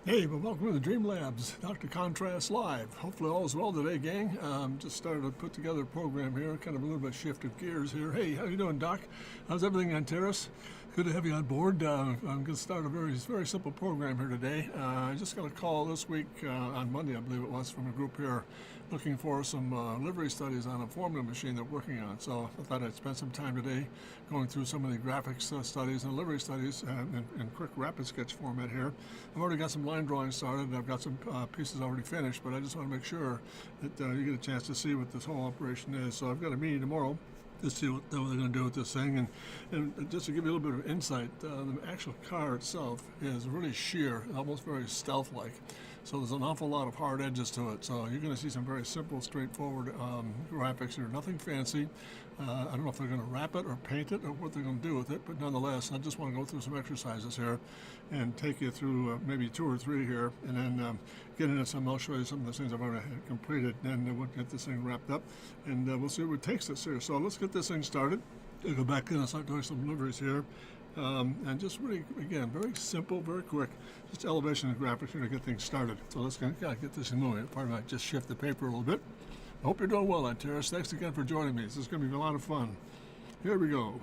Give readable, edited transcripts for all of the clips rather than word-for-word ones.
Hey, well, welcome to the Dream Labs, Dr. Contrast Live. Hopefully all is well today, gang. Just started to put together a program here, kind of a little bit shift of gears here. Hey, how you doing, Doc? How's everything on Terrace? Good to have you on board. I'm going to start a very simple program here today. I just got a call this week, on Monday, I believe it was, from a group here looking for some livery studies on a formula machine they're working on. So I thought I'd spend some time today going through some of the graphics studies and livery studies in quick rapid sketch format here. I've already got some line drawings started, and I've got some pieces already finished, but I just want to make sure that you get a chance to see what this whole operation is. So I've got a meeting tomorrow to see what they're going to do with this thing. And just to give you a little bit of insight, the actual car itself is really sheer, almost very stealth-like. So there's an awful lot of hard edges to it. So you're going to see some very simple, straightforward graphics here. Nothing fancy. I don't know if they're going to wrap it or paint it or what they're going to do with it, but nonetheless, I just want to go through some exercises here and take you through maybe 2 or 3 here, and then get into some. I'll show you some of the things I've already completed, and then we'll get this thing wrapped up, and we'll see where it takes us here. So let's get this thing started. I'll go back in and start doing some liveries here. And just really, again, very simple, very quick, just elevation and graphics here to get things started. So let's get this thing moving. Pardon me, I just shift the paper a little bit. I hope you're doing well on Terrace. Thanks again for joining me. This is going to be a lot of fun. Here we go.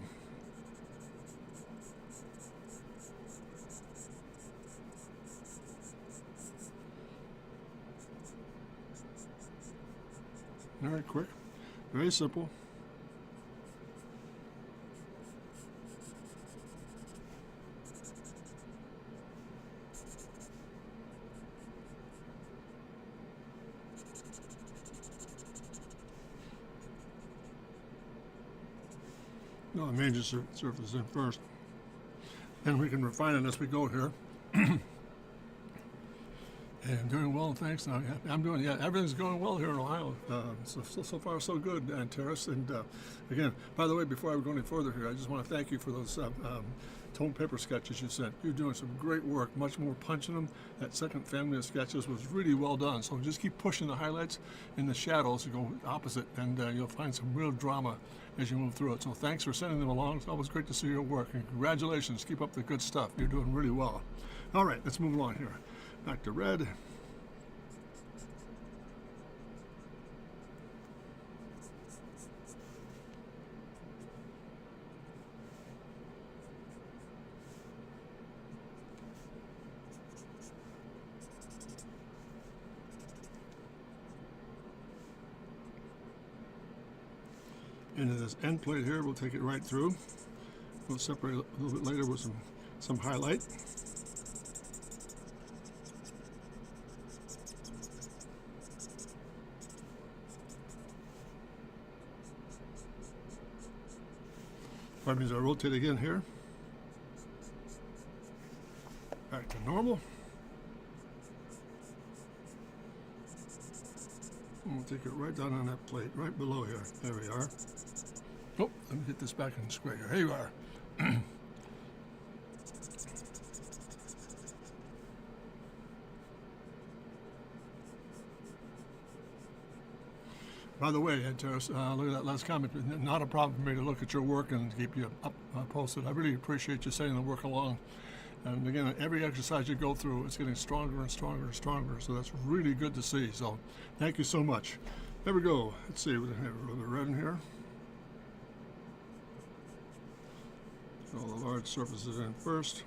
Very quick, very simple. No, the major surface in first. And we can refine it as we go here. And doing well, thanks. I'm doing, everything's going well here in Ohio. So far, so good, Terrace. And again, by the way, before I go any further here, I just want to thank you for those tone paper sketches you sent. You're doing some great work, much more punch in them. That second family of sketches was really well done. So just keep pushing the highlights and the shadows to go opposite, and you'll find some real drama as you move through it. So thanks for sending them along. It's always great to see your work, and congratulations. Keep up the good stuff. You're doing really well. All right, let's move along here. Back to red. Into this end plate here, we'll take it right through. We'll separate it a little bit later with some highlight. That means I rotate again here. Back to normal. And we'll take it right down on that plate, right below here. There we are. Oh, let me get this back in square here. Here you are. By the way, Terrace, look at that last comment. Not a problem for me to look at your work and keep you up posted. I really appreciate you sending the work along. And again, every exercise you go through, it's getting stronger and stronger and stronger. So that's really good to see. So thank you so much. There we go. Let's see, we have a little bit of red in here. All the large surfaces in first.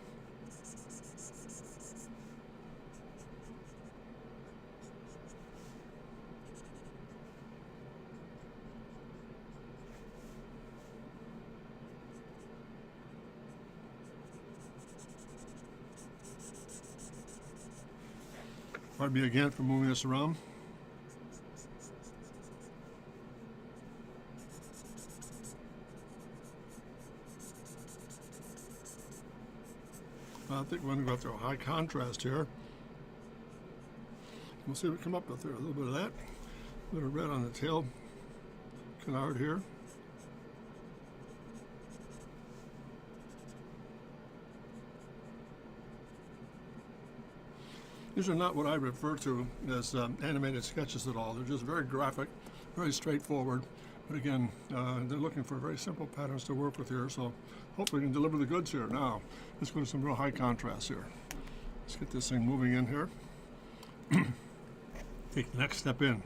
Pardon me again for moving this around. I think we're going to go through a high contrast here. We'll see what we come up with there. A little bit of that. A little red on the tail canard here. These are not what I refer to as animated sketches at all. They're just very graphic, very straightforward. But again, they're looking for very simple patterns to work with here, so hopefully we can deliver the goods here. Now, let's go to some real high contrast here. Let's get this thing moving in here. Take the next step in.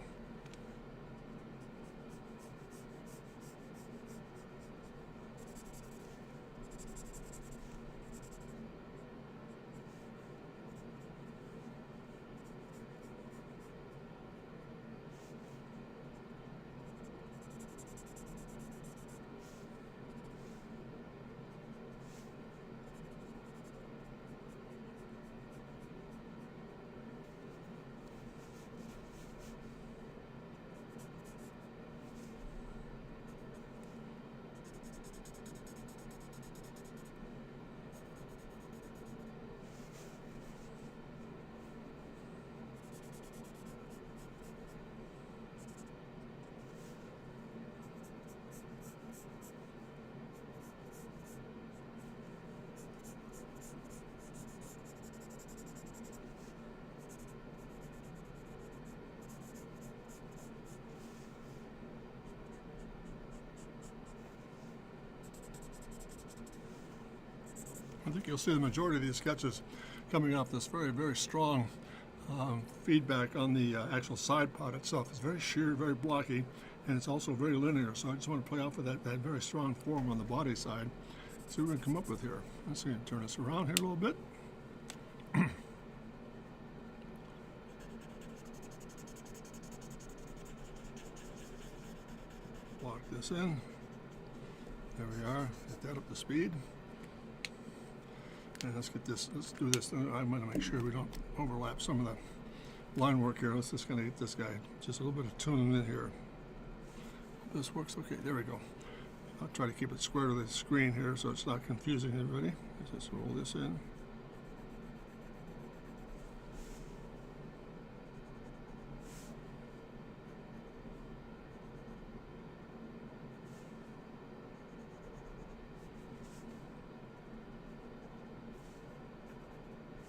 I think you'll see the majority of these sketches coming off this very, very strong feedback on the actual side pod itself. It's very sheer, very blocky, and it's also very linear. So I just want to play off of that very strong form on the body side. See what we can come up with here. Let's see, turn this around here a little bit. Lock this in. There we are. Get that up to speed. And let's do this. I'm going to make sure we don't overlap some of the line work here. Let's just kind of get this guy, just a little bit of tuning in here. This works okay. There we go. I'll try to keep it square to the screen here so it's not confusing everybody. Let's just roll this in.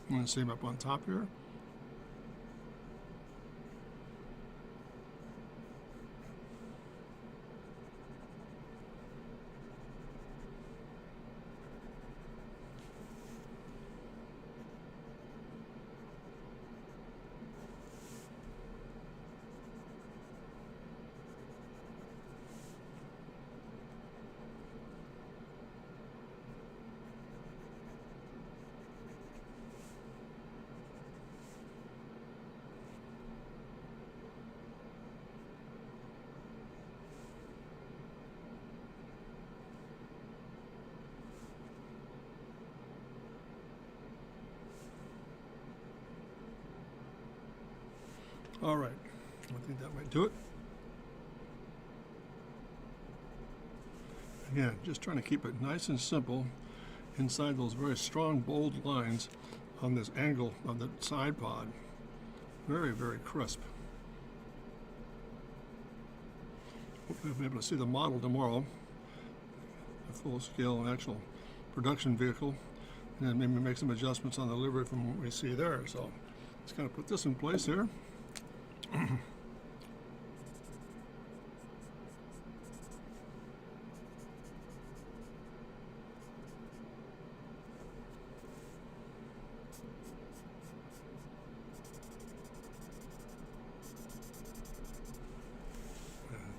I'm going to same up on top here. All right, I think that might do it. Again, just trying to keep it nice and simple inside those very strong, bold lines on this angle of the side pod. Very, very crisp. Hopefully I'll be able to see the model tomorrow, a full-scale and actual production vehicle, and then maybe make some adjustments on the livery from what we see there. So let's kind of put this in place here.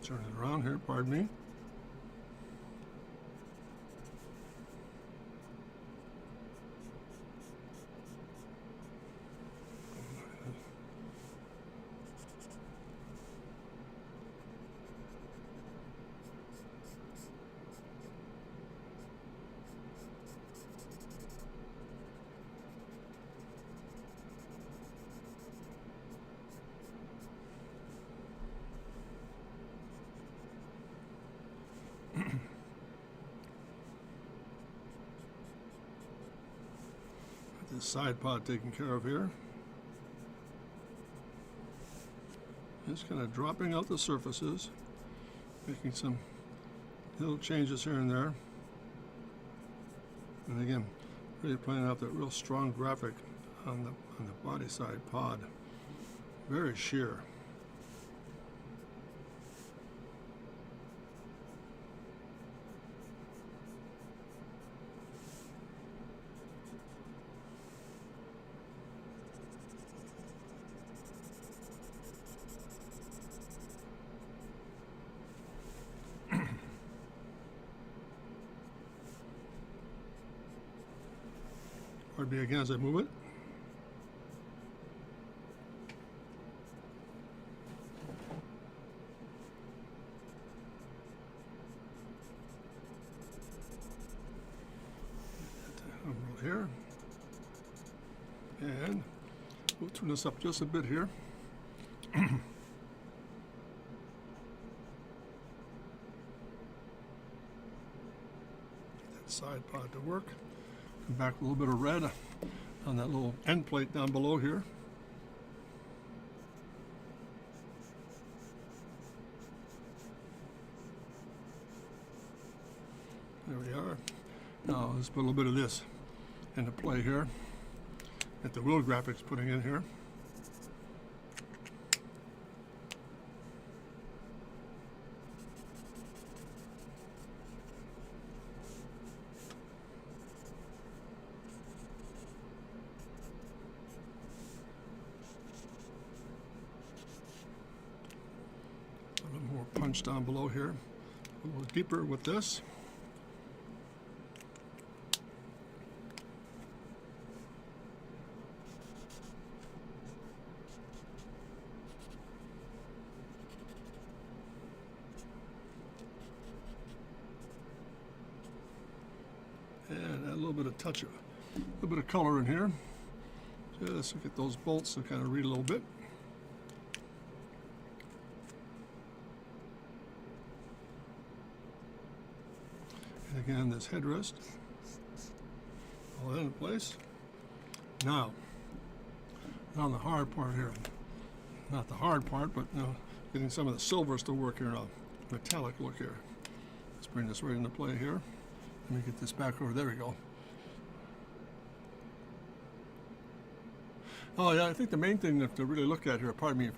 Turn it around here, pardon me. This side pod taken care of here. Just kind of dropping out the surfaces, making some little changes here and there. And again, really playing out that real strong graphic on the body side pod. Very sheer. Pardon me again as I move it. Over here. And we'll turn this up just a bit here. That side pod to work. Come back with a little bit of red on that little end plate down below here. There we are. Now let's put a little bit of this into play here that the wheel graphics putting in here. A little more punch down below here. A little deeper with this. And add a little bit of touch, a little bit of color in here, just to get those bolts to kind of read a little bit. And again, this headrest, all that in place. Now, on the hard part here, not the hard part, but getting some of the silvers to work here, a metallic look here. Let's bring this right into play here. Let me get this back over. There we go. Oh yeah, I think the main thing to really look at here, pardon me,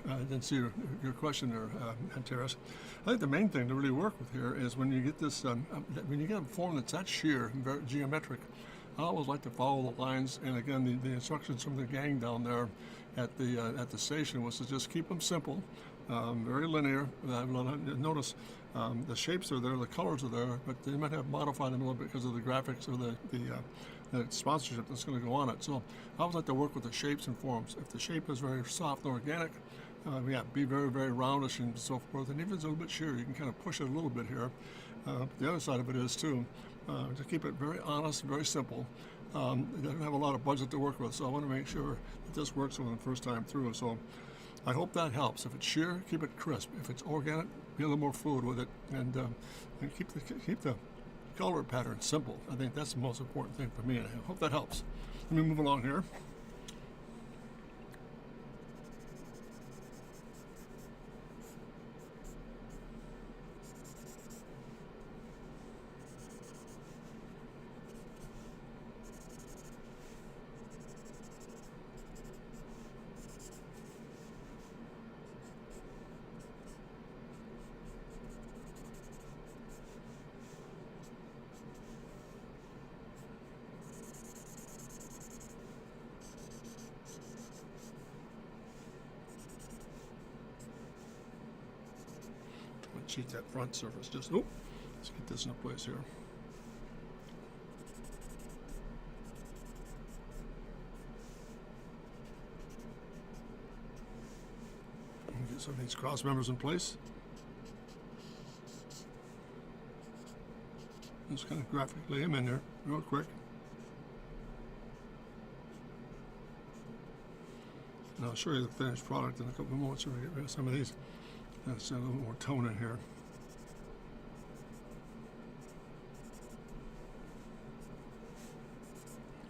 I didn't see your question there, Terrace. I think the main thing to really work with here is when you get this, when you get a form that's that sheer and very geometric, I always like to follow the lines, and again, the instructions from the gang down there at the station was to just keep them simple, very linear. Notice the shapes are there, the colors are there, but they might have modified them a little bit because of the graphics or the sponsorship that's going to go on it. So I always like to work with the shapes and forms. If the shape is very soft and organic, be very, very roundish and so forth. And even if it's a little bit sheer, you can kind of push it a little bit here. But the other side of it is too, to keep it very honest, very simple. It doesn't have a lot of budget to work with, so I want to make sure that this works for the first time through. So I hope that helps. If it's sheer, keep it crisp. If it's organic, be a little more fluid with it, and keep the color pattern simple. I think that's the most important thing for me, and I hope that helps. Let me move along here. Cheat that front surface. Let's get this in place here. Get some of these cross members in place. Just kind of graphically lay them in there real quick. And I'll show you the finished product in a couple of moments so we get rid of some of these. Let's add a little more tone in here.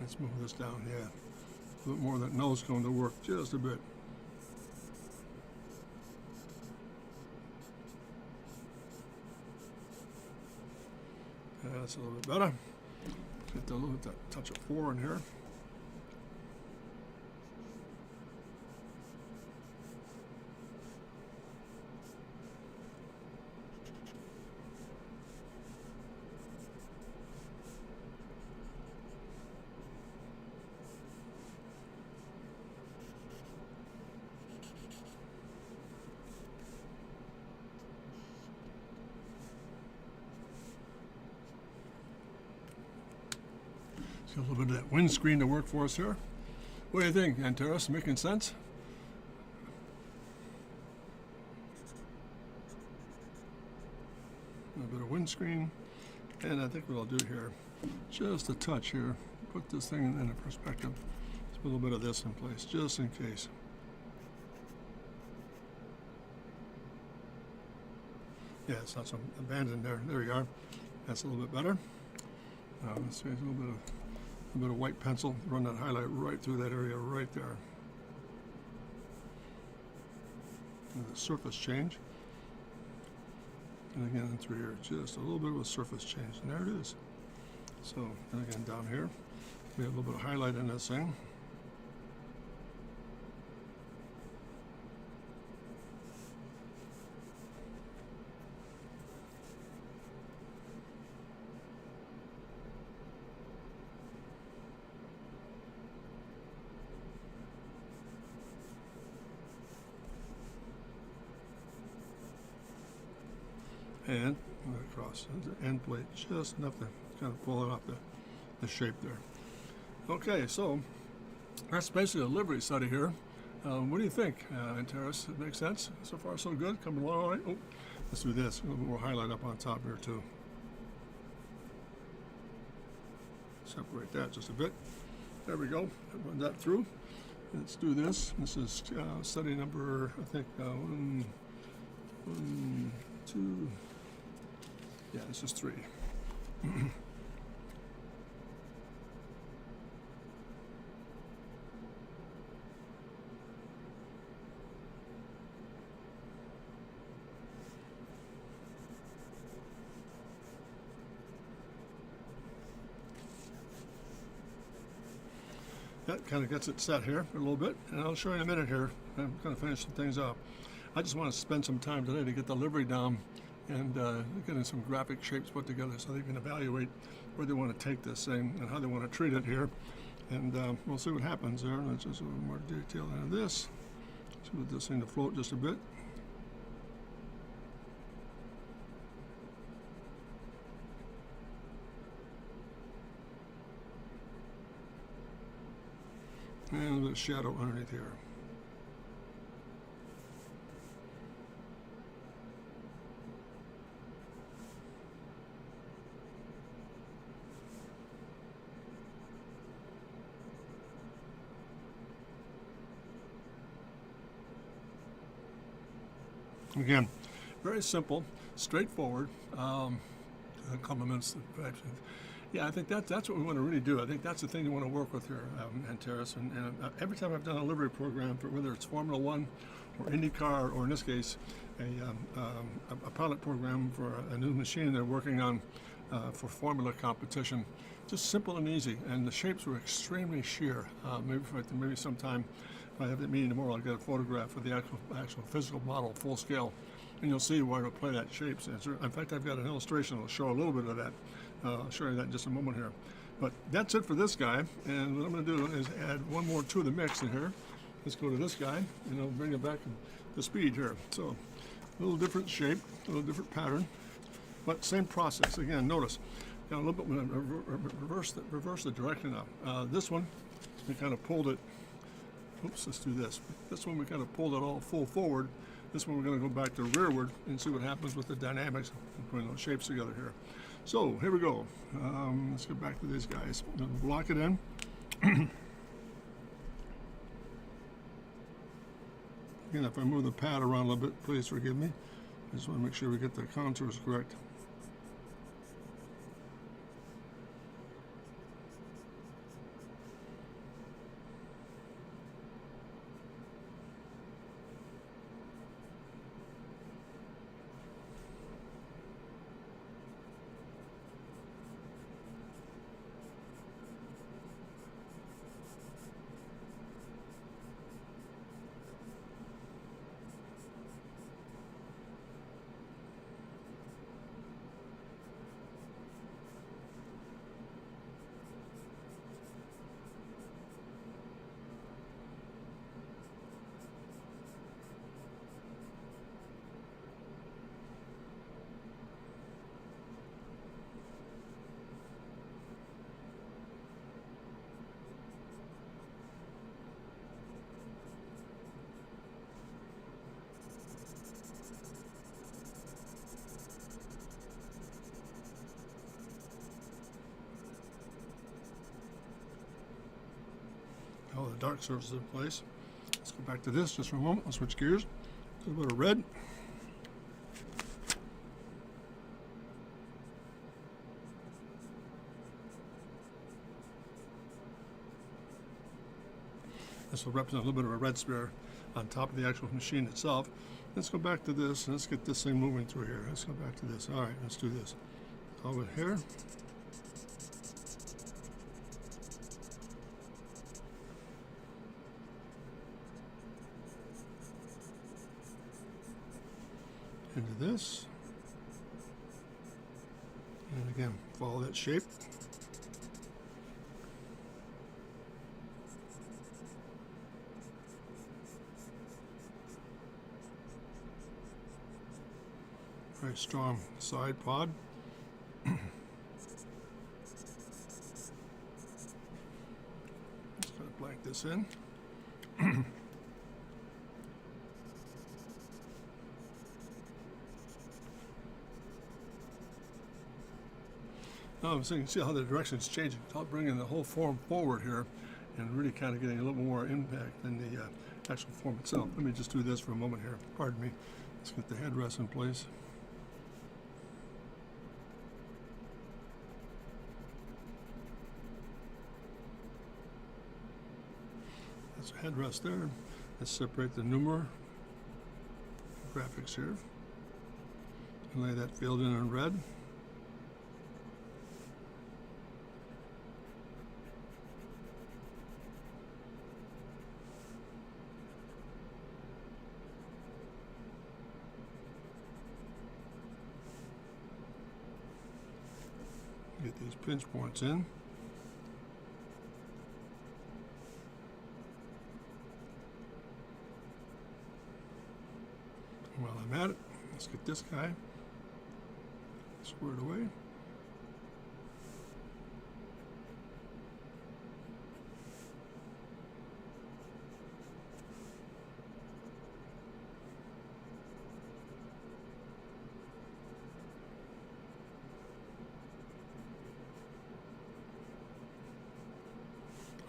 Let's move this down, yeah. A little more of that nose going to work just a bit. Yeah, that's a little bit better. Get a little touch of 4 in here. Got a little bit of that windscreen to work for us here. What do you think, Antares? Making sense? A little bit of windscreen. And I think what I'll do here, just a touch here, put this thing in a perspective. Let's put a little bit of this in place, just in case. Yeah, it's not so abandoned there. There you are. That's a little bit better. Let's see, a little bit of white pencil. Run that highlight right through that area right there. And the surface change. And again through here, just a little bit of a surface change. And there it is. So, and again down here, we have a little bit of highlight in this thing. And across the end plate, just enough to kind of pull it off the shape there. Okay, so that's basically a livery study here. What do you think, Antares? It makes sense? So far, so good? Coming along all right? Oh, let's do this. A little more highlight up on top here, too. Separate that just a bit. There we go. Run that through. Let's do this. This is study number, I think, 1, 2. Yeah, this is 3. That kind of gets it set here a little bit, and I'll show you in a minute here. I'm going to finish some things up. I just want to spend some time today to get the livery down and getting some graphic shapes put together so they can evaluate where they want to take this thing and how they want to treat it here. And we'll see what happens there. Let's just a little more detail into this. See what this thing to float just a bit. And a little bit of shadow underneath here. Again, very simple, straightforward. Compliments. Yeah, I think that's what we want to really do. I think that's the thing you want to work with here, Antares. And every time I've done a livery program, for whether it's Formula One or IndyCar, or in this case, a pilot program for a new machine they're working on for formula competition, just simple and easy. And the shapes were extremely sheer. Maybe sometime. If I have that meeting tomorrow, I'll get a photograph of the actual physical model, full scale, and you'll see where to play that shapes. In fact, I've got an illustration that'll show a little bit of that. I'll show you that in just a moment here. But that's it for this guy, and what I'm going to do is add one more to the mix in here. Let's go to this guy, and I'll bring it back to speed here. So, a little different shape, a little different pattern, but same process. Again, notice, a little bit, reverse the direction now. This one, we kind of pulled it. Oops, let's do this. This one we kind of pulled it all full forward. This one we're going to go back to rearward and see what happens with the dynamics of putting those shapes together here. So here we go. Let's get back to these guys. I'm going to block it in. Again, if I move the pad around a little bit, please forgive me. I just want to make sure we get the contours correct. the dark surfaces in place. Let's go back to this just for a moment. I'll switch gears. A little bit of red. This will represent a little bit of a red smear on top of the actual machine itself. Let's go back to this and let's get this thing moving through here. Let's go back to this. All right, let's do this. Over here. Into this. And again, follow that shape. Very strong side pod. Just going to blank this in. So you can see how the direction is changing. It's bringing the whole form forward here and really kind of getting a little more impact than the actual form itself. Let me just do this for a moment here. Pardon me. Let's get the headrest in place. That's a headrest there. Let's separate the numer graphics here and lay that field in red. Get these pinch points in. While I'm at it, let's get this guy squared away.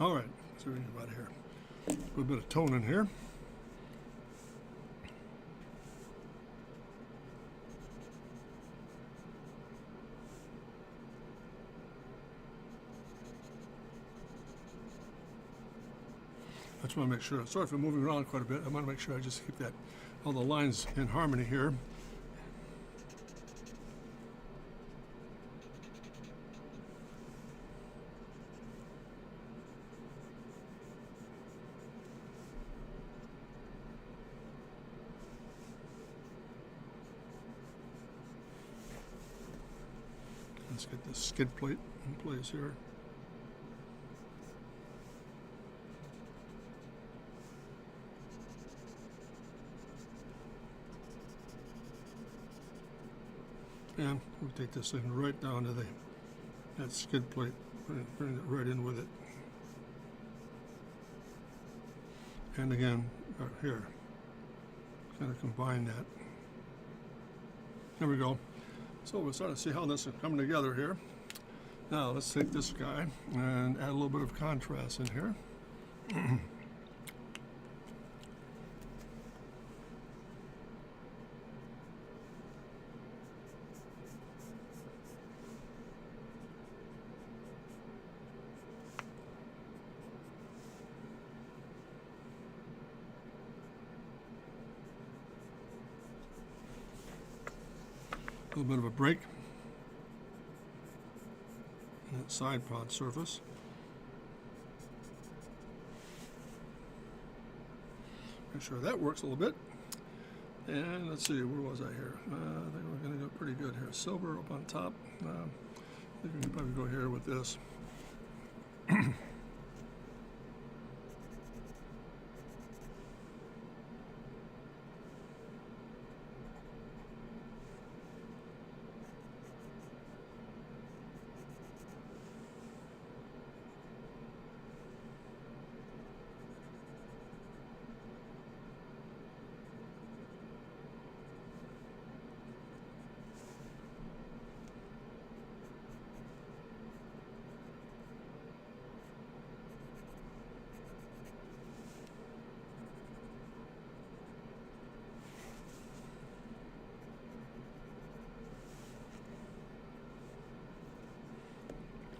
All right, let's see what we can about here. A little bit of tone in here. I just want to make sure, sorry for moving around quite a bit, I want to make sure I just keep that, all the lines in harmony here. Let's get this skid plate in place here. And we'll take this thing right down to that skid plate, bring it right in with it. And again, here, kind of combine that. There we go. So we're starting to see how this is coming together here. Now let's take this guy and add a little bit of contrast in here. A little bit of a break in that side pod surface. Make sure that works a little bit. And let's see, where was I here? I think we're going to go pretty good here. Silver up on top. I think we can probably go here with this.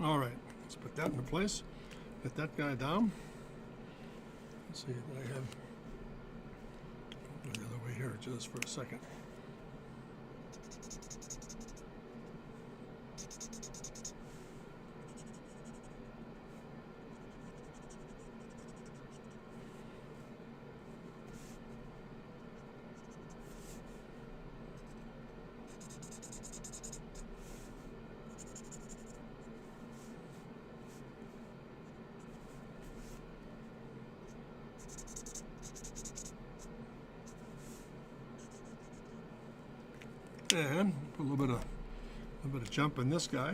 All right, let's put that into place. Get that guy down. Let's see what I have. Go the other way here just for a second. And put a little bit of jump in this guy.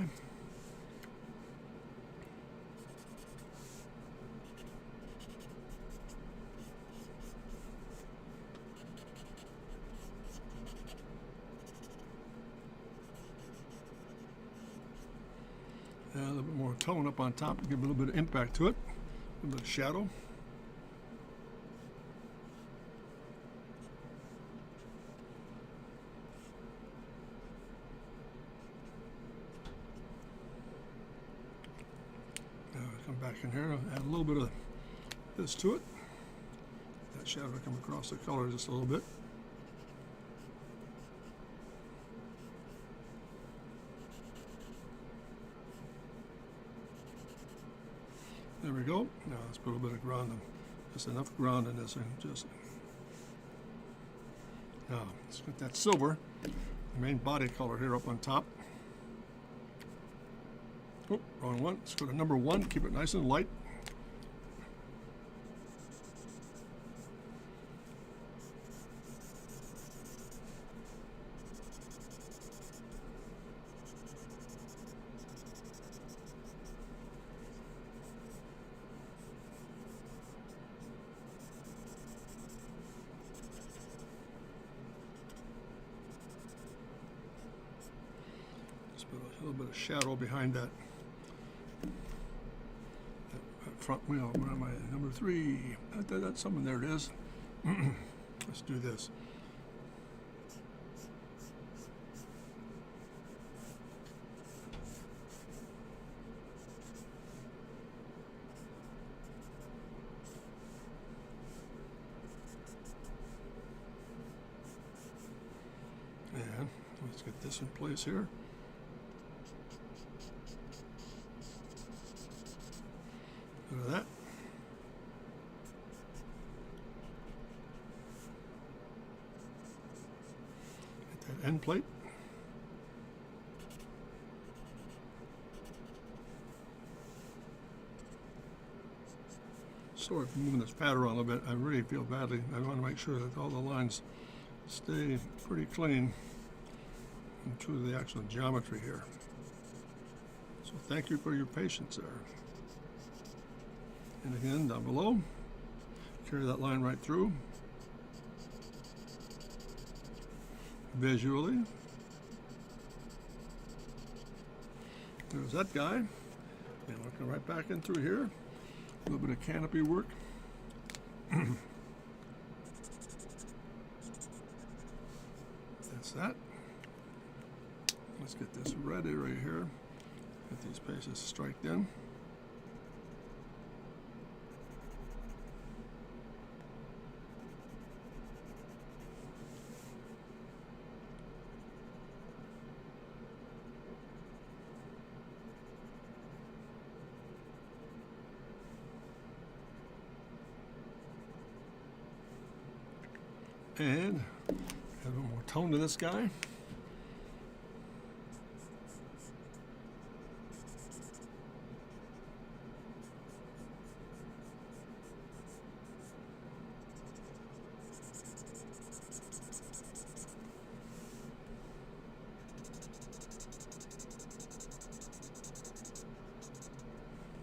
And a little bit more tone up on top to give a little bit of impact to it. A little bit of shadow. Come back in here, add a little bit of this to it. That shadow to come across the color just a little bit. There we go. Now let's put a little bit of ground, just enough ground in this, and just now let's get that silver, the main body color here up on top. Oh, wrong one. Let's go to number 1. Keep it nice and light. Just put a little bit of shadow behind that. Front wheel. Where am I? Number 3. That's something. There it is. Let's do this. And let's get this in place here. Look at that. Get that end plate. Sorry for moving this pad around a little bit. I really feel badly. I want to make sure that all the lines stay pretty clean and true to the actual geometry here. So thank you for your patience there. And again, down below, carry that line right through. Visually. There's that guy. And we'll come right back in through here. A little bit of canopy work. That's that. Let's get this ready right here. Get these pieces striked in. And add a little more tone to this guy.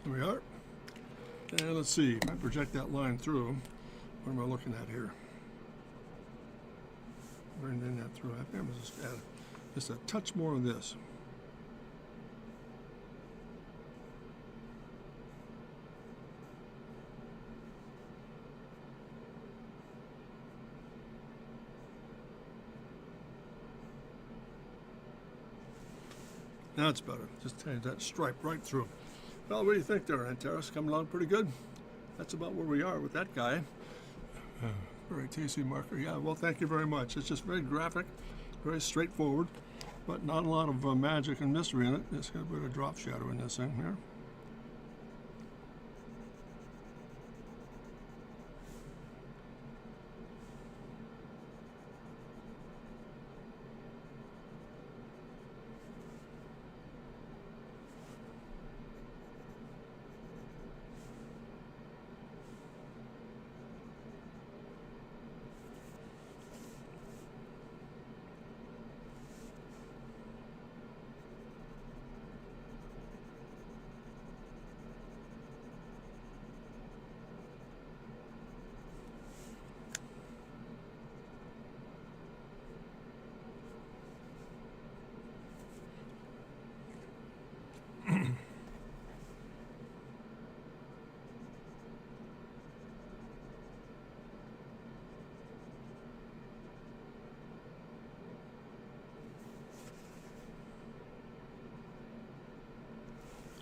There we are. And let's see, if I project that line through, what am I looking at here? Bring that through. I think I'm just add just a touch more of this. That's better. Just change that stripe right through. Well, what do you think there, Antares? Coming along pretty good? That's about where we are with that guy. Very tasty marker. Yeah, well, thank you very much. It's just very graphic, very straightforward, but not a lot of magic and mystery in it. It's got a bit of drop shadow in this thing here.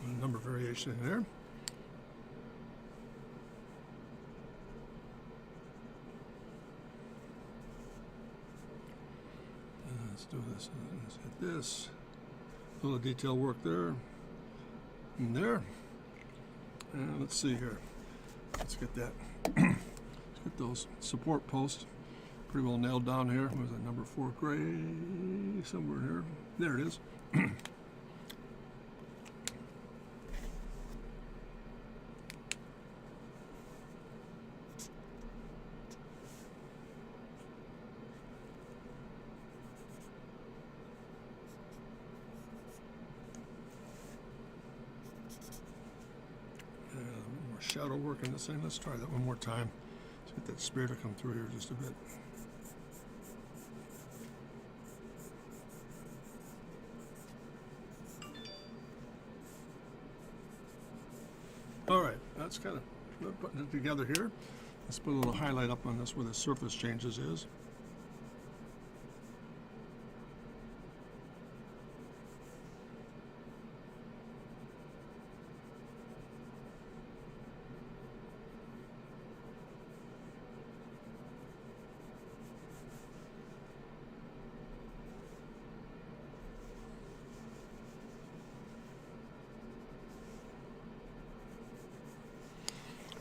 A number variation in there. Let's do this. Let's hit this. A little detail work there and there. And let's see here. Let's get that. Let's get those support posts pretty well nailed down here. Was that number 4 gray somewhere here? There it is. Shadow work in this thing. Let's try that one more time. Let's get that spear to come through here just a bit. All right, that's kind of putting it together here. Let's put a little highlight up on this where the surface changes is.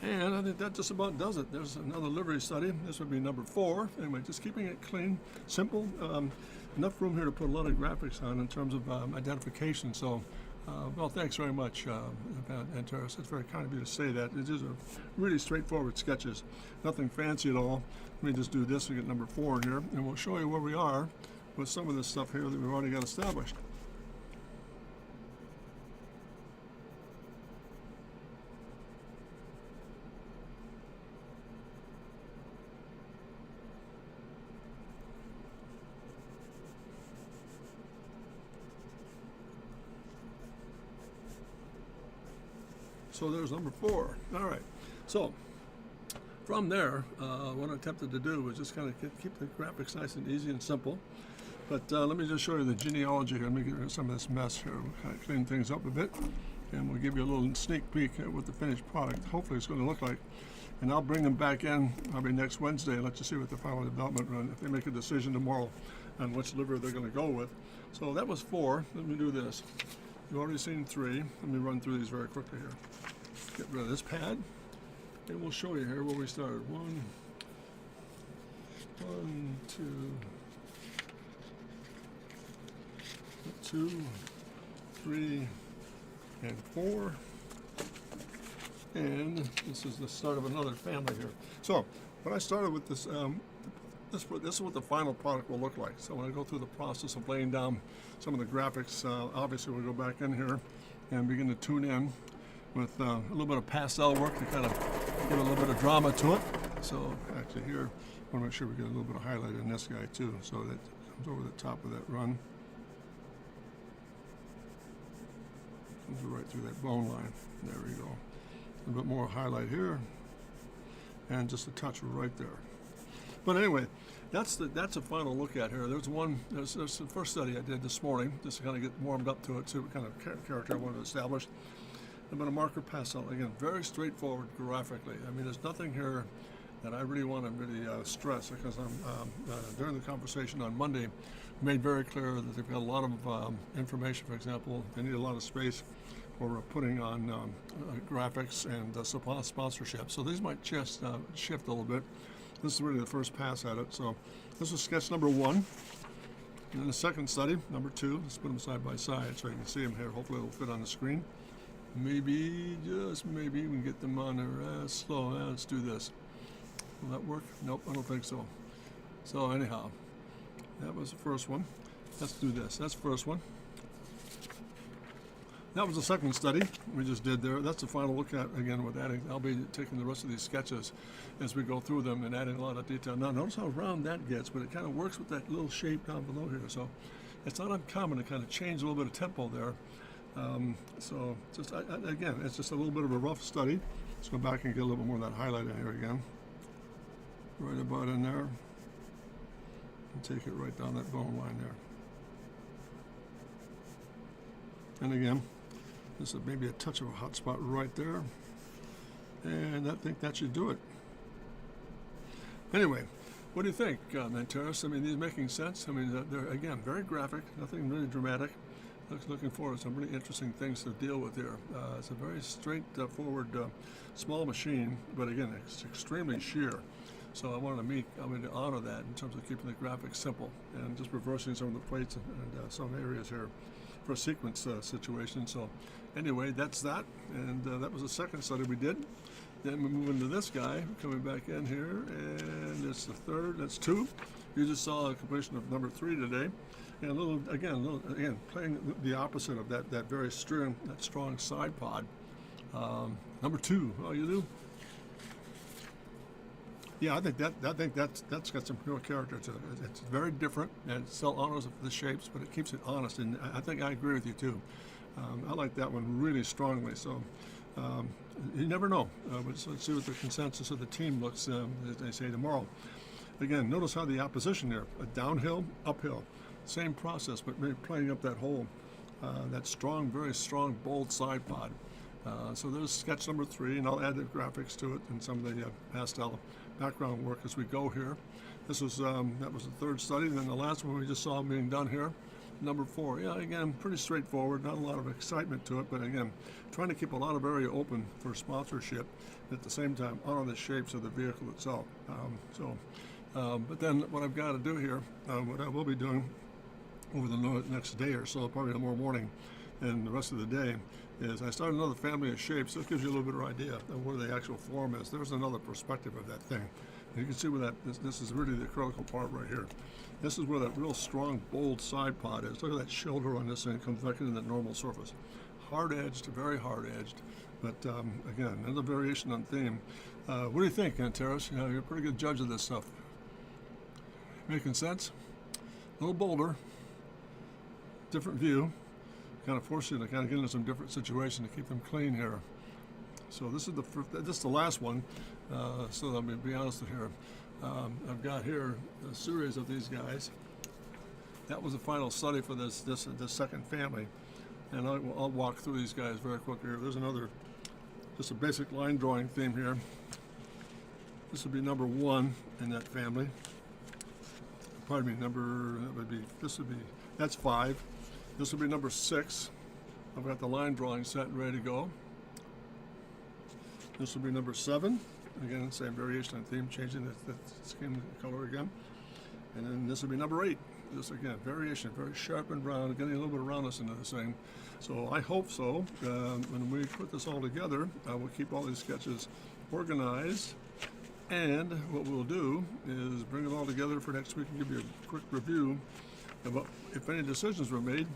And I think that just about does it. There's another livery study. This would be number 4. Anyway, just keeping it clean, simple. Enough room here to put a lot of graphics on in terms of identification. So, well, thanks very much, Antares. It's very kind of you to say that. It is a really straightforward sketches. Nothing fancy at all. Let me just do this and get number 4 in here, and we'll show you where we are with some of this stuff here that we've already got established. So there's number 4. All right. So from there, what I attempted to do was just kind of keep the graphics nice and easy and simple. But let me just show you the genealogy here. Let me get rid of some of this mess here. We'll kind of clean things up a bit, and we'll give you a little sneak peek at what the finished product hopefully it's going to look like. And I'll bring them back in probably next Wednesday and let you see what the final development run, if they make a decision tomorrow on which liver they're going to go with. So that was 4. Let me do this. You've already seen 3. Let me run through these very quickly here. Get rid of this pad, and we'll show you here where we started. 1, 2, 3, and 4. And this is the start of another family here. So when I started with this, this is what the final product will look like. So when I go through the process of laying down some of the graphics, obviously we'll go back in here and begin to tune in with a little bit of pastel work to kind of give a little bit of drama to it. So actually here, I want to make sure we get a little bit of highlight in this guy too, so that comes over the top of that run. Comes right through that bone line. There we go. A little bit more highlight here, and just a touch right there. But anyway, that's a final look at here. There's the first study I did this morning, just to kind of get warmed up to it, see what kind of character I wanted to establish. I'm going to marker pass out again, very straightforward graphically. I mean, there's nothing here that I really want to really stress, because during the conversation on Monday, made very clear that they've got a lot of information. For example, they need a lot of space for putting on graphics and sponsorship. So these might just shift a little bit. This is really the first pass at it. So this is sketch number 1. And then the second study, number 2. Let's put them side by side so you can see them here. Hopefully it'll fit on the screen. Maybe, just maybe, we can get them on there slow. Let's do this. Will that work? Nope, I don't think so. So anyhow, that was the first one. Let's do this. That's the first one. That was the second study we just did there. That's the final look at, again, with adding. I'll be taking the rest of these sketches as we go through them and adding a lot of detail. Now, notice how round that gets, but it kind of works with that little shape down below here. So it's not uncommon to kind of change a little bit of tempo there. So just, again, it's just a little bit of a rough study. Let's go back and get a little bit more of that highlight in here again. Right about in there. And take it right down that bone line there. And again, this is maybe a touch of a hot spot right there. And I think that should do it. Anyway, what do you think, Manteris? I mean, these making sense? I mean, they're, again, very graphic, nothing really dramatic. Looking forward to some really interesting things to deal with here. It's a very straightforward, small machine, but again, it's extremely sheer. So I wanted to honor that in terms of keeping the graphics simple and just reversing some of the plates and some areas here for a sequence situation. So anyway, that's that. And that was the second study we did. Then we move into this guy, coming back in here, and it's the third, that's 2. You just saw a completion of number 3 today. And a little, again, playing the opposite of that very strong side pod. Number 2, oh, you do? Yeah, I think that's got some real character to it. It's very different, and it still honors the shapes, but it keeps it honest. And I think I agree with you too. I like that one really strongly. So you never know. Let's see what the consensus of the team looks, as they say tomorrow. Again, notice how the opposition there, downhill, uphill, same process, but maybe playing up that whole, that strong, very strong, bold side pod. So there's sketch number 3, and I'll add the graphics to it and some of the pastel background work as we go here. This was that was the third study, and then the last one we just saw being done here, number 4. Yeah, again, pretty straightforward, not a lot of excitement to it, but again, trying to keep a lot of area open for sponsorship, and at the same time honor the shapes of the vehicle itself. But then what I've got to do here, what I will be doing over the next day or so, probably tomorrow morning and the rest of the day, is I started another family of shapes. This gives you a little bit of idea of where the actual form is. There's another perspective of that thing. And you can see where this is really the critical part right here. This is where that real strong, bold side pod is. Look at that shoulder on this thing. It comes back into that normal surface. Hard-edged, very hard-edged. But again, another variation on theme. What do you think, Manteris? You're a pretty good judge of this stuff. Making sense? A little bolder. Different view. Kind of force you to kind of get into some different situation to keep them clean here. So this is the last one. So let me be honest here. I've got here a series of these guys. That was the final study for this second family, and I'll walk through these guys very quickly. There's another, just a basic line drawing theme here. This would be number 1 in that family. Pardon me, that's 5. This will be number 6. I've got the line drawing set and ready to go. This will be number 7. Again, same variation on theme, changing the skin color again. And then this will be number 8. This again, variation, very sharp and round, getting a little bit of roundness into this thing. So I hope so. When we put this all together, we'll keep all these sketches organized. And what we'll do is bring it all together for next week and give you a quick review about if any decisions were made,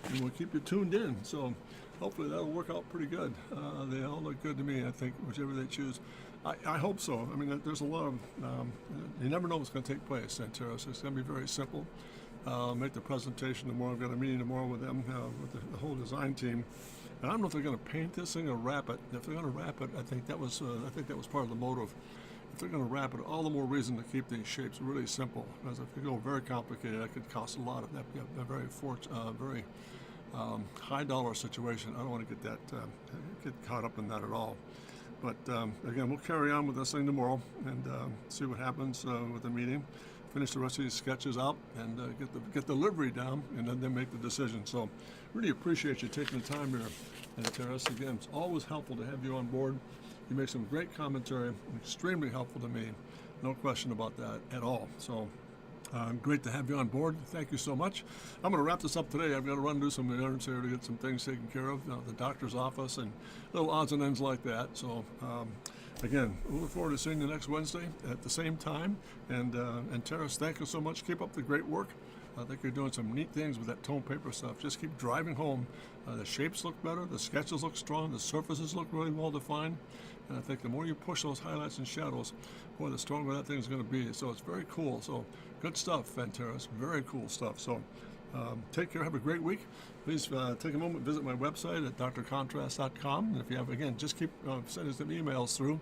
and we'll keep you tuned in. So hopefully that'll work out pretty good. They all look good to me, I think, whichever they choose. I hope so. I mean, there's a lot of, you never know what's going to take place, Manteris. It's going to be very simple. Make the presentation tomorrow. I've got a meeting tomorrow with them, with the whole design team. And I don't know if they're going to paint this thing or wrap it. If they're going to wrap it, I think that was part of the motive. if they're going to wrap it, all the more reason to keep these shapes really simple. Because if you go very complicated, that could cost a lot. Of that be a very high dollar situation. I don't want to get caught up in that at all. But again, we'll carry on with this thing tomorrow and see what happens with the meeting. Finish the rest of these sketches out and get the livery down, and then make the decision. So, really appreciate you taking the time here, and Terrace. Again, it's always helpful to have you on board. You make some great commentary, extremely helpful to me. No question about that at all. So. Great to have you on board. Thank you so much. I'm going to wrap this up today. I've got to run do some errands here to get some things taken care of, the doctor's office and little odds and ends like that. So, again, we look forward to seeing you next Wednesday at the same time. And Terrace, thank you so much. Keep up the great work. I think you're doing some neat things with that tone paper stuff. Just keep driving home. The shapes look better. The sketches look strong. The surfaces look really well defined. And I think the more you push those highlights and shadows, boy, the stronger that thing's going to be. So it's very cool. So good stuff, Terrace. Very cool stuff. So take care. Have a great week. Please take a moment, visit my website at drcontrast.com. And if you have, again, just keep sending some emails through.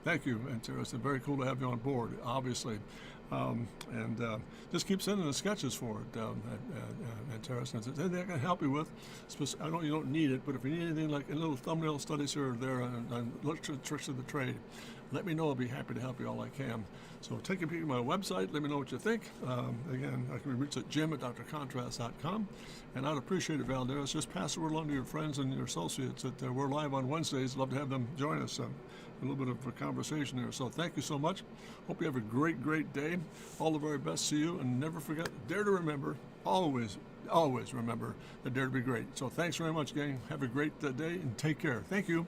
Thank you, Terrace. It's very cool to have you on board, obviously. Just keep sending the sketches for it, Terrace. And if there's anything I can help you with, I know you don't need it, but if you need anything like a little thumbnail studies here or there on literature tricks of the trade, let me know. I'll be happy to help you all I can. So take a peek at my website. Let me know what you think. Again, I can be reached at jim@drcontrast.com. And I'd appreciate it, Valderas. Just pass the word along to your friends and your associates that we're live on Wednesdays. Love to have them join us. A little bit of a conversation here. So thank you so much. Hope you have a great day. All the very best to you. And never forget, dare to remember, always remember, that dare to be great. So thanks very much, gang. Have a great day and take care. Thank you.